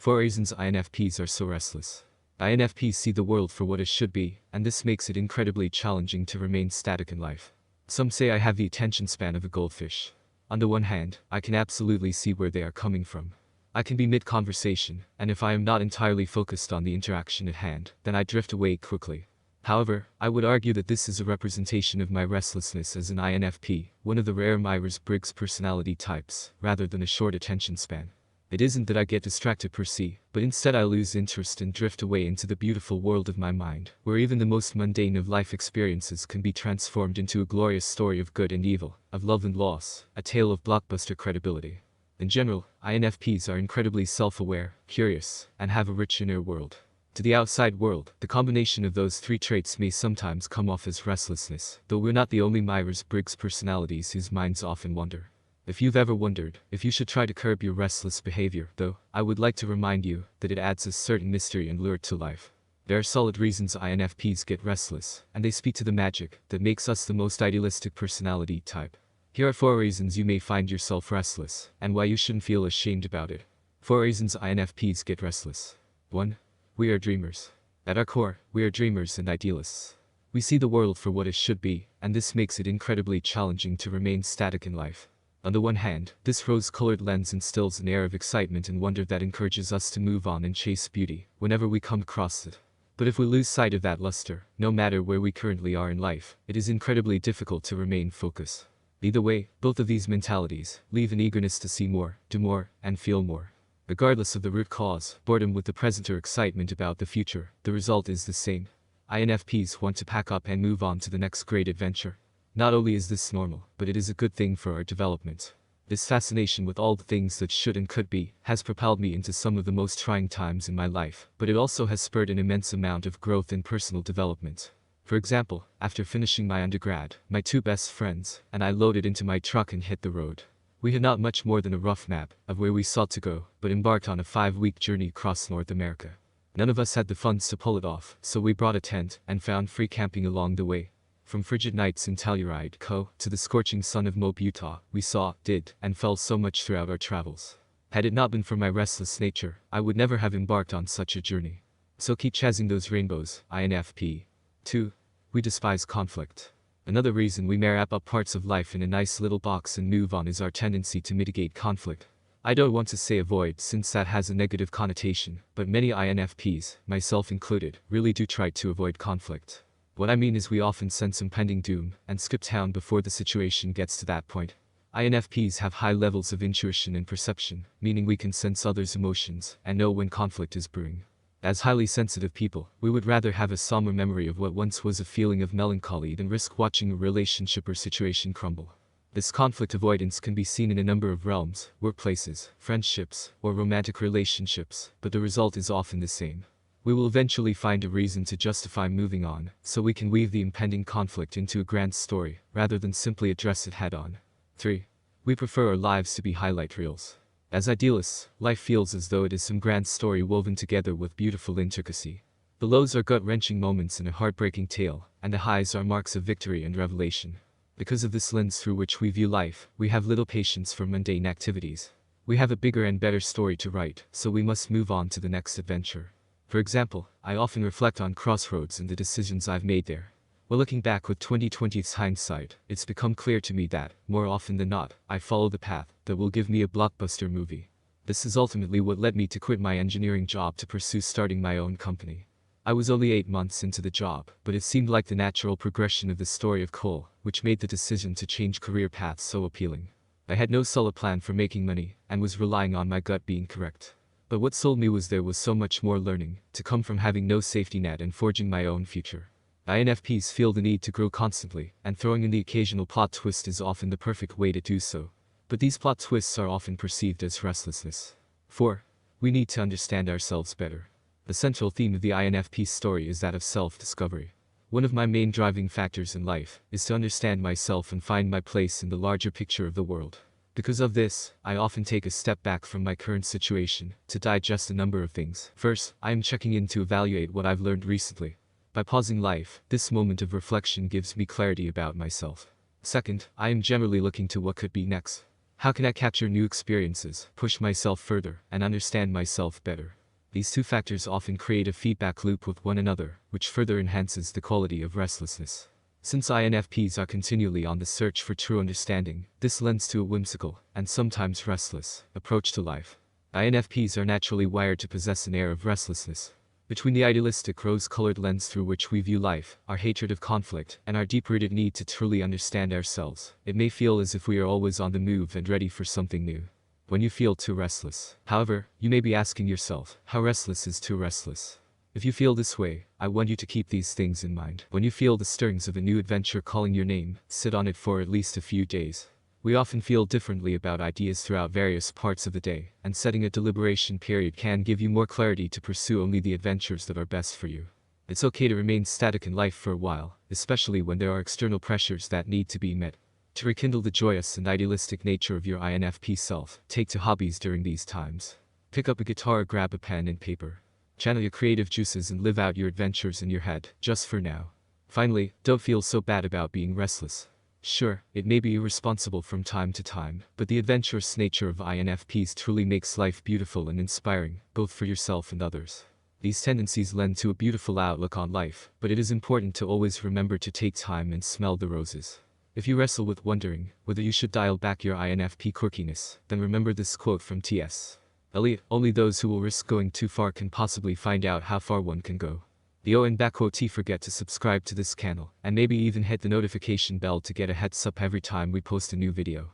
4 reasons INFPs are so restless. INFPs see the world for what it should be, and this makes it incredibly challenging to remain static in life. Some say I have the attention span of a goldfish. On the one hand, I can absolutely see where they are coming from. I can be mid-conversation, and if I am not entirely focused on the interaction at hand, then I drift away quickly. However, I would argue that this is a representation of my restlessness as an INFP, one of the rare Myers-Briggs personality types, rather than a short attention span. It isn't that I get distracted per se, but instead I lose interest and drift away into the beautiful world of my mind, where even the most mundane of life experiences can be transformed into a glorious story of good and evil, of love and loss, a tale of blockbuster credibility. In general, INFPs are incredibly self-aware, curious, and have a rich inner world. To the outside world, the combination of those three traits may sometimes come off as restlessness, though we're not the only Myers-Briggs personalities whose minds often wander. If you've ever wondered if you should try to curb your restless behavior, though, I would like to remind you that it adds a certain mystery and lure to life. There are solid reasons INFPs get restless, and they speak to the magic that makes us the most idealistic personality type. Here are 4 reasons you may find yourself restless, and why you shouldn't feel ashamed about it. 4 reasons INFPs get restless. 1. We are dreamers. At our core, we are dreamers and idealists. We see the world for what it should be, and this makes it incredibly challenging to remain static in life. On the one hand, this rose-colored lens instills an air of excitement and wonder that encourages us to move on and chase beauty whenever we come across it. But if we lose sight of that luster, no matter where we currently are in life, it is incredibly difficult to remain focused. Either way, both of these mentalities leave an eagerness to see more, do more, and feel more. Regardless of the root cause, boredom with the present or excitement about the future, the result is the same. INFPs want to pack up and move on to the next great adventure. Not only is this normal, but it is a good thing for our development. This fascination with all the things that should and could be has propelled me into some of the most trying times in my life, but it also has spurred an immense amount of growth and personal development. For example, after finishing my undergrad, my 2 best friends and I loaded into my truck and hit the road. We had not much more than a rough map of where we sought to go, but embarked on a 5-week journey across North America. None of us had the funds to pull it off, so we brought a tent and found free camping along the way. From frigid nights in Telluride, Co., to the scorching sun of Moab, Utah, we saw, did, and felt so much throughout our travels. Had it not been for my restless nature, I would never have embarked on such a journey. So keep chasing those rainbows, INFP. 2. We despise conflict. Another reason we may wrap up parts of life in a nice little box and move on is our tendency to mitigate conflict. I don't want to say avoid since that has a negative connotation, but many INFPs, myself included, really do try to avoid conflict. What I mean is we often sense impending doom and skip town before the situation gets to that point. INFPs have high levels of intuition and perception, meaning we can sense others' emotions and know when conflict is brewing. As highly sensitive people, we would rather have a somber memory of what once was a feeling of melancholy than risk watching a relationship or situation crumble. This conflict avoidance can be seen in a number of realms, workplaces, friendships, or romantic relationships, but the result is often the same. We will eventually find a reason to justify moving on, so we can weave the impending conflict into a grand story, rather than simply address it head-on. 3. We prefer our lives to be highlight reels. As idealists, life feels as though it is some grand story woven together with beautiful intricacy. The lows are gut-wrenching moments in a heartbreaking tale, and the highs are marks of victory and revelation. Because of this lens through which we view life, we have little patience for mundane activities. We have a bigger and better story to write, so we must move on to the next adventure. For example, I often reflect on Crossroads and the decisions I've made there. While looking back with 2020's hindsight, it's become clear to me that, more often than not, I follow the path that will give me a blockbuster movie. This is ultimately what led me to quit my engineering job to pursue starting my own company. I was only 8 months into the job, but it seemed like the natural progression of the story of Cole, which made the decision to change career paths so appealing. I had no solid plan for making money, and was relying on my gut being correct. But what sold me was there was so much more learning to come from having no safety net and forging my own future. INFPs feel the need to grow constantly, and throwing in the occasional plot twist is often the perfect way to do so. But these plot twists are often perceived as restlessness. 4. We need to understand ourselves better. The central theme of the INFP story is that of self-discovery. One of my main driving factors in life is to understand myself and find my place in the larger picture of the world. Because of this, I often take a step back from my current situation to digest a number of things. First, I am checking in to evaluate what I've learned recently. By pausing life, this moment of reflection gives me clarity about myself. Second, I am generally looking to what could be next. How can I capture new experiences, push myself further, and understand myself better? These two factors often create a feedback loop with one another, which further enhances the quality of restlessness. Since INFPs are continually on the search for true understanding, this lends to a whimsical, and sometimes restless, approach to life. INFPs are naturally wired to possess an air of restlessness. Between the idealistic rose-colored lens through which we view life, our hatred of conflict, and our deep-rooted need to truly understand ourselves, it may feel as if we are always on the move and ready for something new. When you feel too restless, however, you may be asking yourself, how restless is too restless? If you feel this way, I want you to keep these things in mind. When you feel the stirrings of a new adventure calling your name, sit on it for at least a few days. We often feel differently about ideas throughout various parts of the day, and setting a deliberation period can give you more clarity to pursue only the adventures that are best for you. It's okay to remain static in life for a while, especially when there are external pressures that need to be met. To rekindle the joyous and idealistic nature of your INFP self, take to hobbies during these times. Pick up a guitar, grab a pen and paper. Channel your creative juices and live out your adventures in your head, just for now. Finally, don't feel so bad about being restless. Sure, it may be irresponsible from time to time, but the adventurous nature of INFPs truly makes life beautiful and inspiring, both for yourself and others. These tendencies lend to a beautiful outlook on life, but it is important to always remember to take time and smell the roses. If you wrestle with wondering whether you should dial back your INFP quirkiness, then remember this quote from T.S. Eliot: "Only those who will risk going too far can possibly find out how far one can go." The infp-t forget to subscribe to this channel, and maybe even hit the notification bell to get a heads up every time we post a new video.